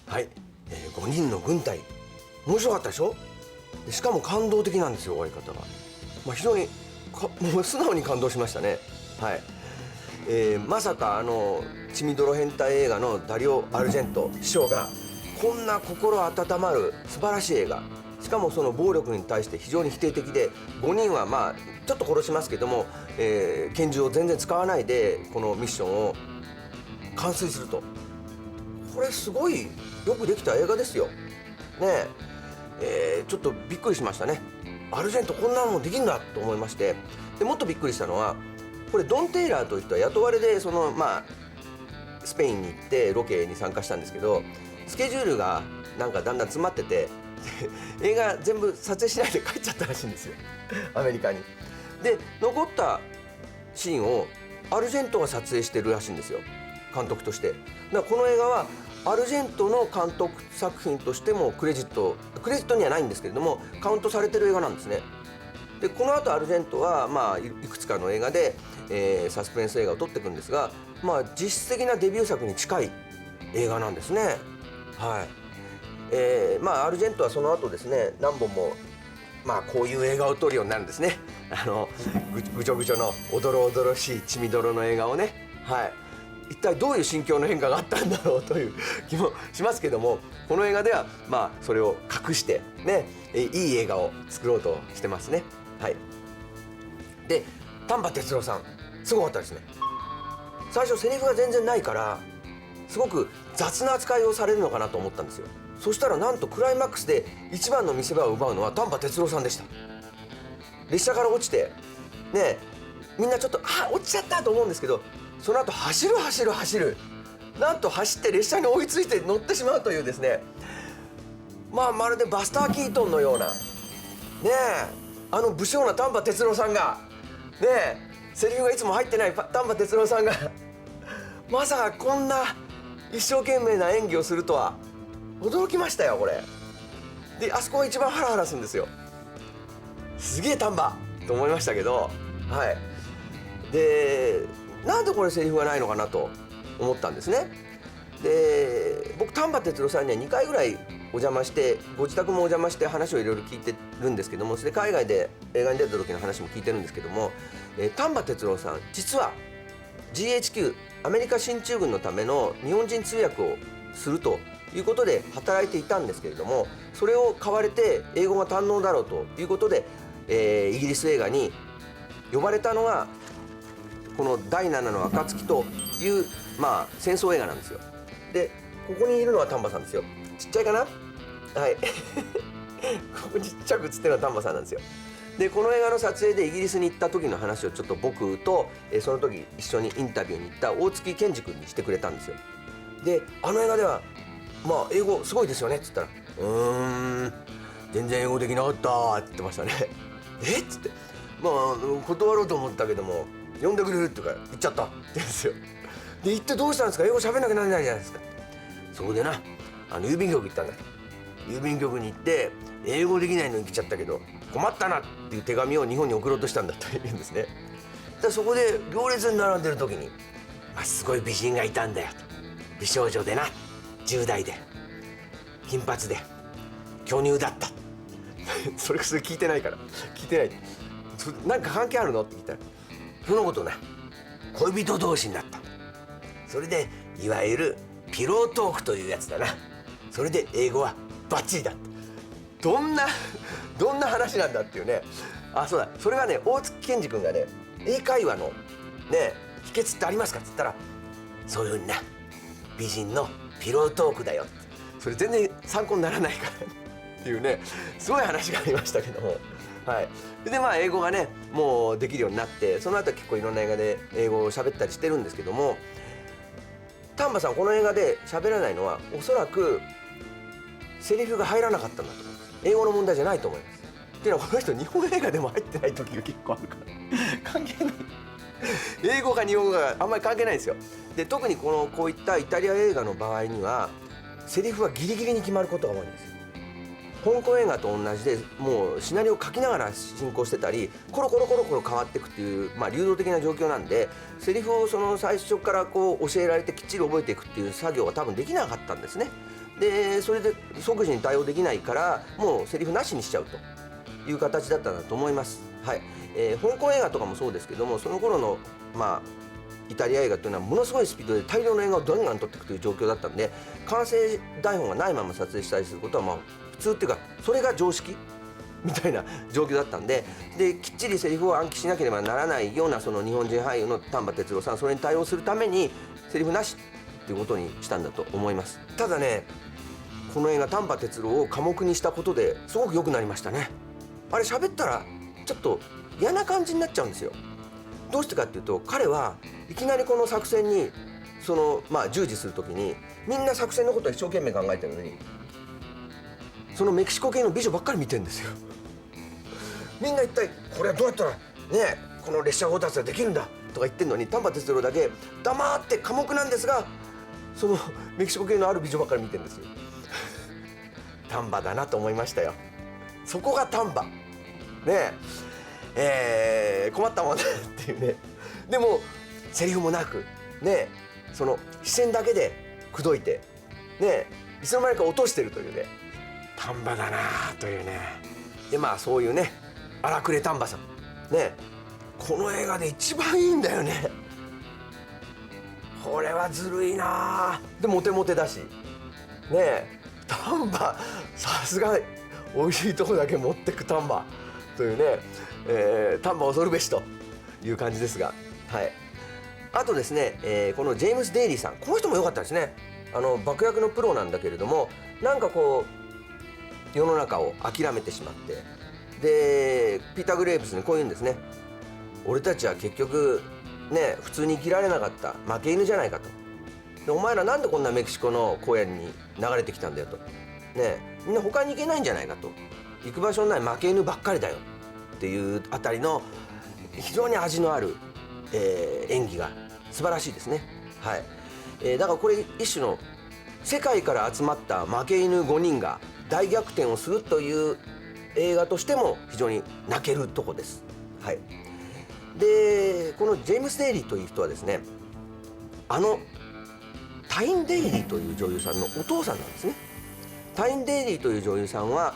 はい、5人の軍隊面白かったでしょ。でしかも感動的なんですよ、終わり方が。非常にもう素直に感動しましたね。はい、まさか血みどろ変態映画のダリオ・アルジェント師匠がこんな心温まる素晴らしい映画、しかもその暴力に対して非常に否定的で、5人はちょっと殺しますけども、拳銃を全然使わないでこのミッションを完遂すると。これすごいよくできた映画ですよね。ちょっとびっくりしましたね。アルジェントこんなのもできるんだと思いまして、でもっとびっくりしたのは、これドン・テイラーという人は雇われでスペインに行ってロケに参加したんですけど、スケジュールがなんかだんだん詰まってて映画全部撮影しないで帰っちゃったらしいんですよ、アメリカに。で残ったシーンをアルジェントが撮影してるらしいんですよ、監督として。だからこの映画はアルジェントの監督作品としてもクレジットにはないんですけれどもカウントされてる映画なんですね。でこの後アルジェントはいくつかの映画で、サスペンス映画を撮っていくんですが、実質的なデビュー作に近い映画なんですね。はい、アルジェントはその後ですね、何本もこういう映画を撮るようになるんですね。ぐちょぐちょのおどろおどろしい血みどろの映画をね。はい、一体どういう心境の変化があったんだろうという気もしますけども、この映画ではそれを隠してね、いい映画を作ろうとしてますね。はい、で丹波哲郎さんすごかったですね。最初セリフが全然ないからすごく雑な扱いをされるのかなと思ったんですよ。そしたらなんとクライマックスで一番の見せ場を奪うのは丹波哲郎さんでした。列車から落ちてね、みんなちょっと落ちちゃったと思うんですけど、その後走る、なんと走って列車に追いついて乗ってしまうというですね、まるでバスター・キートンのようなね武将な丹波哲郎さんがセリフがいつも入ってない丹波哲郎さんがまさかこんな一生懸命な演技をするとは驚きましたよ、これ。であそこが一番ハラハラするんですよ。すげえ丹波と思いましたけど、はい。でなんでこれセリフがないのかなと思ったんですね。で僕丹波哲郎さんには2回ぐらいお邪魔して、ご自宅もお邪魔して話をいろいろ聞いてるんですけども、それで海外で映画に出た時の話も聞いてるんですけども、丹波哲郎さん実は GHQ アメリカ進駐軍のための日本人通訳をするということで働いていたんですけれども、それを買われて英語が堪能だろうということで、イギリス映画に呼ばれたのがこの第7の暁という、戦争映画なんですよ。でここにいるのは丹波さんですよ。ちっちゃいかな、はいここちっちゃく写ってるのは丹波さんなんですよ。でこの映画の撮影でイギリスに行った時の話をちょっと僕と、その時一緒にインタビューに行った大月健二君にしてくれたんですよ。で映画では英語すごいですよねっつったら全然英語できなかったって言ってましたねっつって断ろうと思ったけども呼んでくれるって言うから行っちゃったって言うんですよ。で行ってどうしたんですか、英語喋んなきゃならないじゃないですか。そこでな郵便局行ったんだ。郵便局に行って英語できないのに来ちゃったけど困ったなっていう手紙を日本に送ろうとしたんだと言うんですね。でそこで行列に並んでる時に、すごい美人がいたんだよと。美少女でな、10代で金髪で巨乳だったそれ聞いてないから聞いてない。なんか関係あるのって聞いたら、そのことな恋人同士になった。それでいわゆるピロートークというやつだな。それで英語はバッチリだ。どんな話なんだっていうね。そうだ、それがね、大月健二君がね、英会話のね秘訣ってありますかって言ったら、そういうふうにな美人のピロートークだよって。それ全然参考にならないからっていうね、すごい話がありましたけども、はい。で英語がねもうできるようになって、その後結構いろんな映画で英語を喋ったりしてるんですけども、丹波さんこの映画で喋らないのはおそらくセリフが入らなかったんだと思います。英語の問題じゃないと思います。っていうのはこの人日本映画でも入ってない時が結構あるから関係ない英語か日本語があんまり関係ないんですよ。で特にこういったイタリア映画の場合にはセリフはギリギリに決まることが多いんですよ。香港映画と同じでもうシナリオを書きながら進行してたりコロコロ変わっていくっていう、流動的な状況なんでセリフをその最初からこう教えられてきっちり覚えていくっていう作業は多分できなかったんですね。でそれで即時に対応できないからもうセリフなしにしちゃうという形だったんだと思います。はい、香港映画とかもそうですけどもその頃のイタリア映画というのはものすごいスピードで大量の映画をどんどん撮っていくという状況だったんで完成台本がないまま撮影したりすることは普通っていうかそれが常識みたいな状況だったんできっちりセリフを暗記しなければならないようなその日本人俳優の丹波哲郎さんそれに対応するためにセリフなしっていうことにしたんだと思います。ただねこの映画丹波哲郎を寡黙にしたことですごく良くなりましたね。あれ喋ったらちょっと嫌な感じになっちゃうんですよ。どうしてかっていうと彼はいきなりこの作戦に従事するときにみんな作戦のことを一生懸命考えてるのにそのメキシコ系の美女ばっかり見てるんですよ。みんな一体これはどうやったらねこの列車強奪ができるんだとか言ってるのに丹波哲郎だけ黙って寡黙なんですがそのメキシコ系のある美女ばっかり見てるんですよ。丹波だなと思いましたよ。そこが丹波ね困ったもんだっていうね。でもセリフもなくねその視線だけで口説いてねいつの間にか落としてるというね丹波だなというね。でそういうね荒くれ丹波さんねこの映画で一番いいんだよね。これはずるいな。でモテモテだしね丹波さすが美味しいとこだけ持ってく丹波というね、丹波恐るべしという感じですが、はい、あとですね、このジェームス・デイリーさんこの人も良かったですね。爆薬のプロなんだけれどもなんかこう世の中を諦めてしまってでピーター・グレーブスにこう言うんですね。俺たちは結局ね普通に生きられなかった負け犬じゃないかと。でお前らなんでこんなメキシコの荒野に流れてきたんだよと。ねみんな他に行けないんじゃないかと。行く場所のない負け犬ばっかりだよっていうあたりの非常に味のある、演技が素晴らしいですね。はい、だからこれ一種の世界から集まった負け犬5人が大逆転をするという映画としても非常に泣けるとこです。はい、でこのジェームス・デイリーという人はですねタイン・デイリーという女優さんのお父さんなんですね。タイン・デイリーという女優さんは、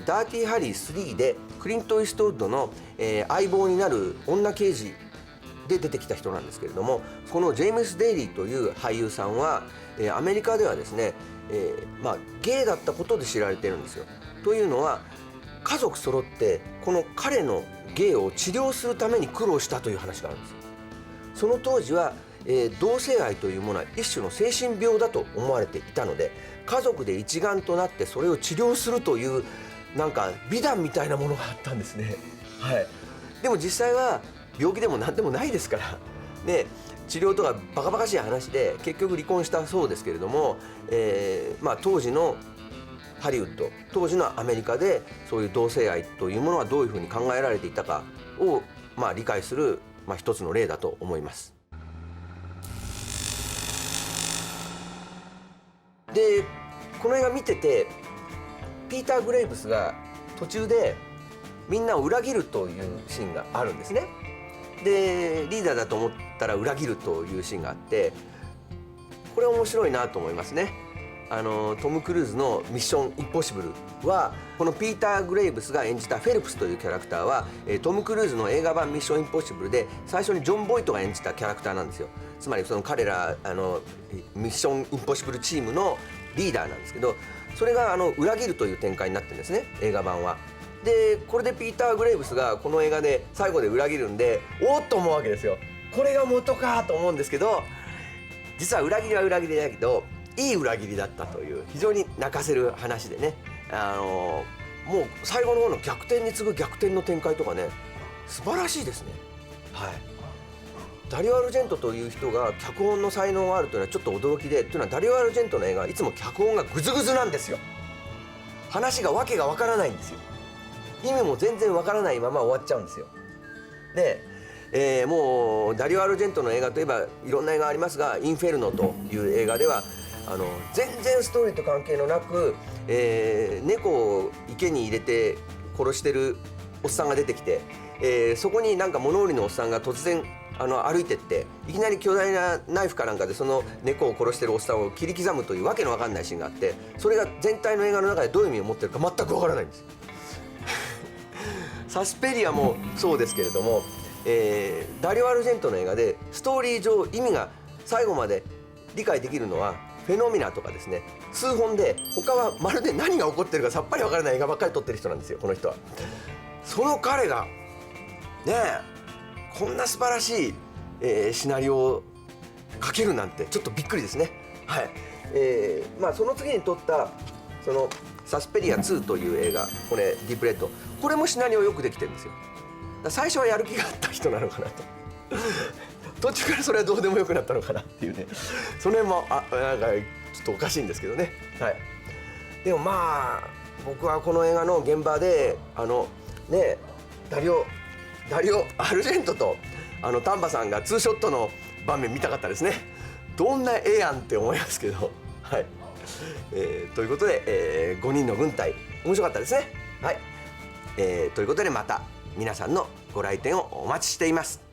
ダーティー・ハリー3でクリント・イーストウッドの、相棒になる女刑事で出てきた人なんですけれどもこのジェームス・デイリーという俳優さんは、アメリカではですね、ゲイだったことで知られてるんですよ。というのは家族揃ってこの彼のゲイを治療するために苦労したという話があるんです。その当時は同性愛というものは一種の精神病だと思われていたので家族で一丸となってそれを治療するというなんか美談みたいなものがあったんですね。はい、でも実際は病気でも何でもないですからね治療とかバカバカしい話で結局離婚したそうですけれども、当時のハリウッド当時のアメリカでそういう同性愛というものはどういうふうに考えられていたかを、理解する、一つの例だと思います。でこの映画見ててピーター・グレイブスが途中でみんなを裏切るというシーンがあるんですね。でリーダーだと思ったら裏切るというシーンがあってこれ面白いなと思いますね。トム・クルーズのミッション・インポッシブルはこのピーター・グレイブスが演じたフェルプスというキャラクターはトム・クルーズの映画版ミッション・インポッシブルで最初にジョン・ボイトが演じたキャラクターなんですよ。つまりその彼らミッション・インポッシブルチームのリーダーなんですけどそれが裏切るという展開になってるんですね映画版は。でこれでピーター・グレイブスがこの映画で最後で裏切るんでおっと思うわけですよ。これが元かと思うんですけど実は裏切りは裏切りだけどいい裏切りだったという非常に泣かせる話でねもう最後の方の逆転に次ぐ逆転の展開とかね素晴らしいですね。はい、ダリオ・アルジェントという人が脚本の才能があるというのはちょっと驚きでというのはダリオ・アルジェントの映画はいつも脚本がグズグズなんですよ。話がわけがわからないんですよ。意味も全然わからないまま終わっちゃうんですよ。で、もうダリオ・アルジェントの映画といえばいろんな映画ありますがインフェルノという映画では全然ストーリーと関係のなく、猫を池に入れて殺してるおっさんが出てきて、そこになんか物売りのおっさんが突然歩いてっていきなり巨大なナイフかなんかでその猫を殺してるおっさんを切り刻むというわけのわかんないシーンがあって、それが全体の映画の中でどういう意味を持ってるか全くわからないんです。サスペリアもそうですけれども、ダリオ・アルジェントの映画でストーリー上意味が最後まで理解できるのはフェノミナとかですね、数本で、他はまるで何が起こってるかさっぱりわからない映画ばっかり撮ってる人なんですよ、この人は。その彼がねこんな素晴らしい、シナリオを書けるなんてちょっとびっくりですね。はい。その次に撮ったそのサスペリア2という映画、これディープレッド、これもシナリオよくできてるんですよ。最初はやる気があった人なのかなと途中からそれはどうでもよくなったのかなっていうね、その辺もなんかちょっとおかしいんですけどね。はい。でもまあ僕はこの映画の現場でダリオ・アルジェントと丹波さんがツーショットの場面見たかったですね。どんな絵やんって思いますけど、はい。ということで、5人の軍隊面白かったですね。はい。ということでまた皆さんのご来店をお待ちしています。